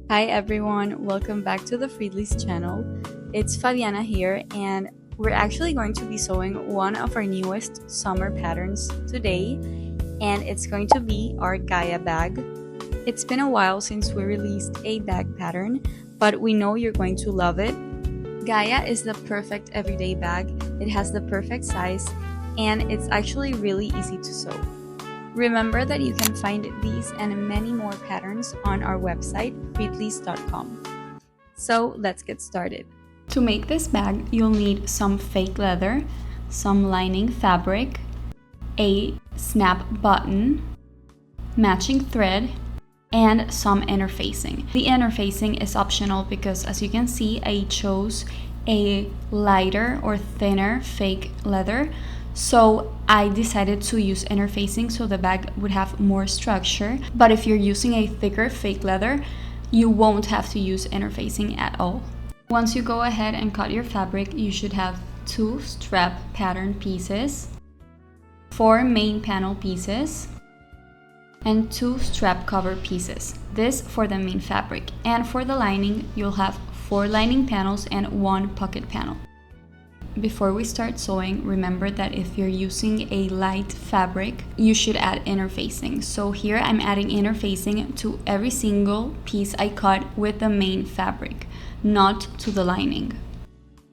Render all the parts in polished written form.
Hi everyone, welcome back to the Friedli's channel. It's Fabiana here and we're actually going to be sewing one of our newest summer patterns today, and it's going to be our Gaia bag. It's been a while since we released a bag pattern, but we know you're going to love it. Gaia is the perfect everyday bag. It has the perfect size and it's actually really easy to sew. Remember that you can find these and many more patterns on our website, effortlessly.com. So let's get started. To make this bag, you'll need some fake leather, some lining fabric, a snap button, matching thread, and some interfacing. The interfacing is optional because, as you can see, I chose a lighter or thinner fake leather. So I decided to use interfacing so the bag would have more structure. But if you're using a thicker fake leather, you won't have to use interfacing at all. Once you go ahead and cut your fabric, you should have 2 strap pattern pieces, 4 main panel pieces, and 2 strap cover pieces. This for the main fabric. And for the lining, you'll have 4 lining panels and 1 pocket panel. Before we start sewing, remember that if you're using a light fabric, you should add interfacing. So here I'm adding interfacing to every single piece I cut with the main fabric, not to the lining.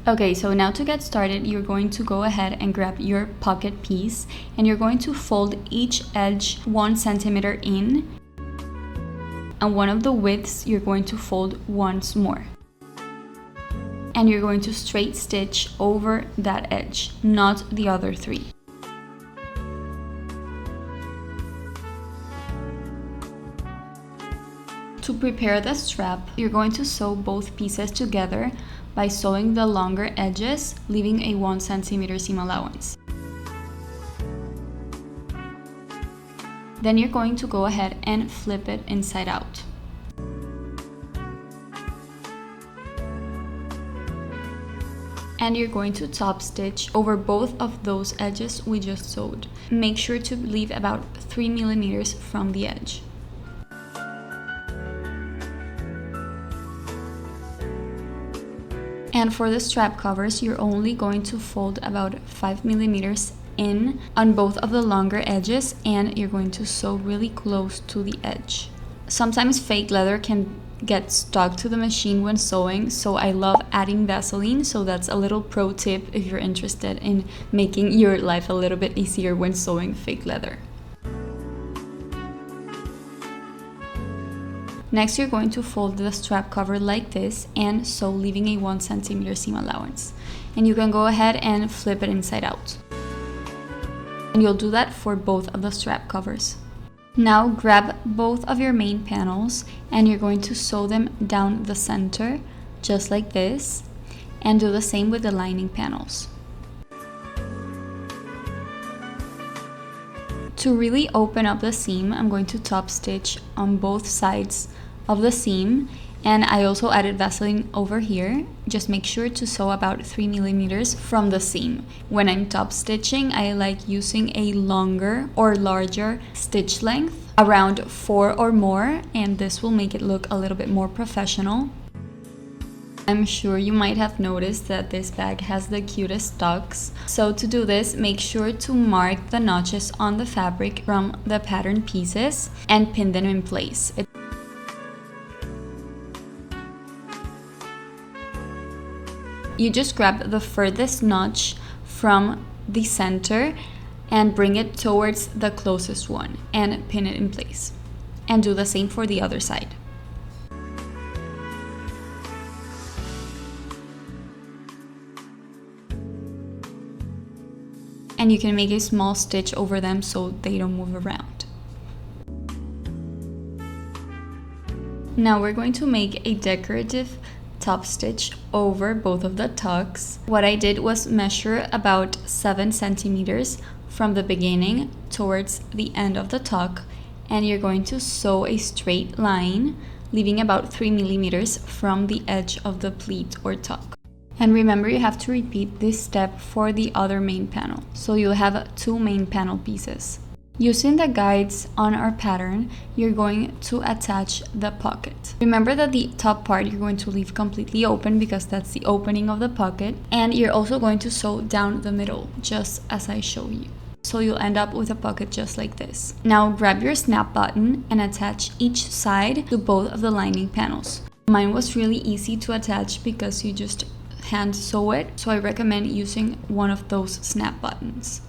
Okay, so now to get started, you're going to go ahead and grab your pocket piece and you're going to fold each edge 1 centimeter in, and one of the widths you're going to fold once more. And you're going to straight stitch over that edge, not the other 3. To prepare the strap, you're going to sew both pieces together by sewing the longer edges, leaving a 1 centimeter seam allowance. Then you're going to go ahead and flip it inside out. And you're going to top stitch over both of those edges we just sewed. Make sure to leave about 3 millimeters from the edge. And for the strap covers, you're only going to fold about 5 millimeters in on both of the longer edges, and you're going to sew really close to the edge. Sometimes fake leather can get stuck to the machine when sewing, so I love adding Vaseline, so that's a little pro tip if you're interested in making your life a little bit easier when sewing fake leather. Next, you're going to fold the strap cover like this and sew, leaving a 1 centimeter seam allowance. And you can go ahead and flip it inside out. And you'll do that for both of the strap covers. Now grab both of your main panels and you're going to sew them down the center, just like this, and do the same with the lining panels. To really open up the seam, I'm going to top stitch on both sides of the seam, and I also added Vaseline over here. Just make sure to sew about 3 millimeters from the seam. When I'm top stitching, I like using a longer or larger stitch length, around 4 or more, and this will make it look a little bit more professional. I'm sure you might have noticed that this bag has the cutest tucks. So to do this, make sure to mark the notches on the fabric from the pattern pieces and pin them in place. You just grab the furthest notch from the center and bring it towards the closest one and pin it in place. And do the same for the other side. And you can make a small stitch over them so they don't move around. Now we're going to make a decorative top stitch over both of the tucks. What I did was measure about 7 centimeters from the beginning towards the end of the tuck, and you're going to sew a straight line, leaving about 3 millimeters from the edge of the pleat or tuck. And remember, you have to repeat this step for the other main panel. So you'll have 2 main panel pieces. Using the guides on our pattern, you're going to attach the pocket. Remember that the top part you're going to leave completely open because that's the opening of the pocket, and you're also going to sew down the middle, just as I show you. So you'll end up with a pocket just like this. Now grab your snap button and attach each side to both of the lining panels. Mine was really easy to attach because you just hand sew it, so I recommend using one of those snap buttons.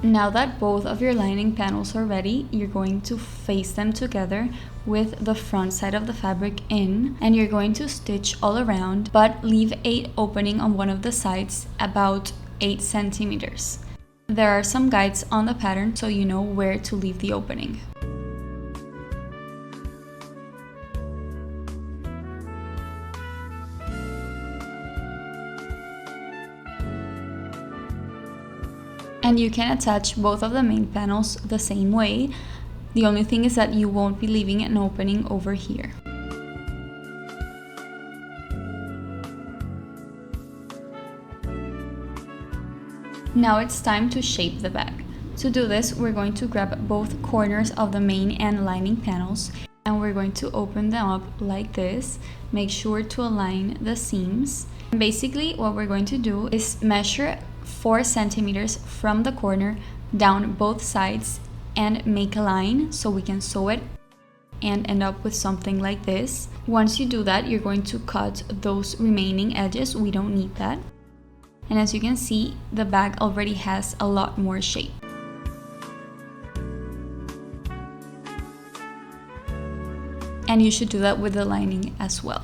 Now that both of your lining panels are ready, you're going to face them together with the front side of the fabric in, and you're going to stitch all around, but leave an opening on one of the sides about 8 centimeters. There are some guides on the pattern so you know where to leave the opening. And you can attach both of the main panels the same way. The only thing is that you won't be leaving an opening over here. Now it's time to shape the bag. To do this, we're going to grab both corners of the main and lining panels, and we're going to open them up like this. Make sure to align the seams. And basically what we're going to do is measure 4 centimeters from the corner down both sides and make a line so we can sew it and end up with something like this. Once you do that, you're going to cut those remaining edges. We don't need that. And as you can see, the bag already has a lot more shape. And you should do that with the lining as well.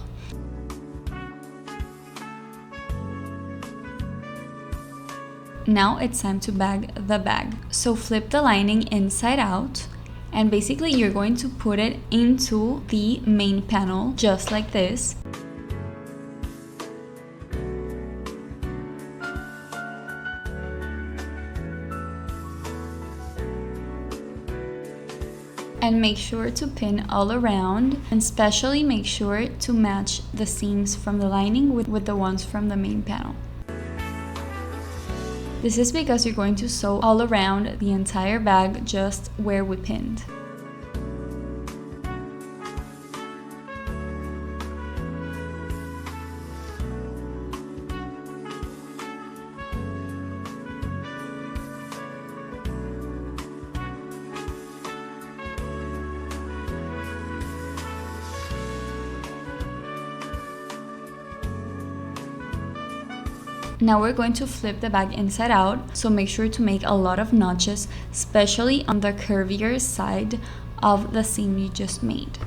Now it's time to bag the bag. So flip the lining inside out, and basically you're going to put it into the main panel just like this. And make sure to pin all around, and especially make sure to match the seams from the lining with the ones from the main panel. This is because you're going to sew all around the entire bag just where we pinned. Now we're going to flip the bag inside out, so make sure to make a lot of notches, especially on the curvier side of the seam you just made.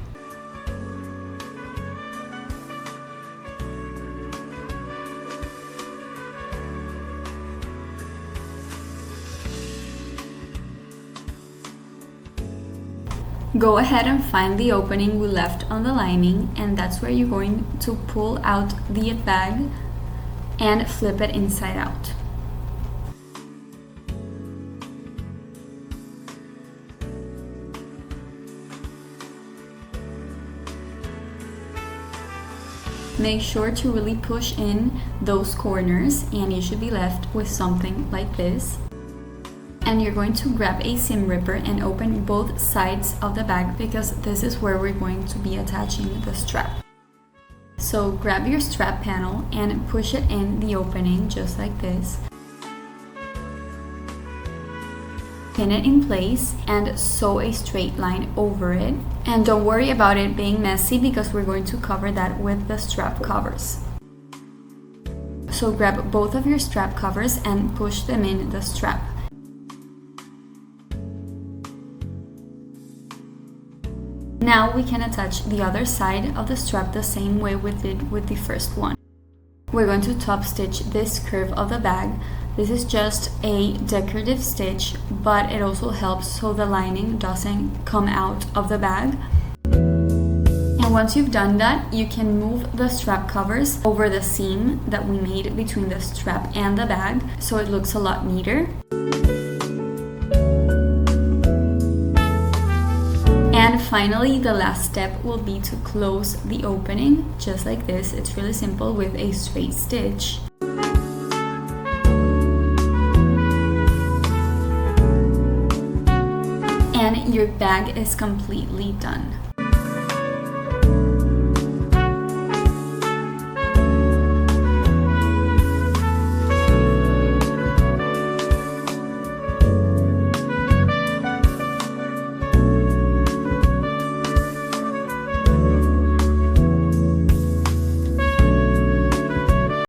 Go ahead and find the opening we left on the lining, and that's where you're going to pull out the bag and flip it inside out. Make sure to really push in those corners, and you should be left with something like this. And you're going to grab a seam ripper and open both sides of the bag because this is where we're going to be attaching the strap. So grab your strap panel and push it in the opening just like this. Pin it in place and sew a straight line over it. And don't worry about it being messy because we're going to cover that with the strap covers. So grab both of your strap covers and push them in the strap. Now we can attach the other side of the strap the same way we did with the first one. We're going to top stitch this curve of the bag. This is just a decorative stitch, but it also helps so the lining doesn't come out of the bag. And once you've done that, you can move the strap covers over the seam that we made between the strap and the bag, so it looks a lot neater. And finally, the last step will be to close the opening just like this. It's really simple with a straight stitch. And your bag is completely done.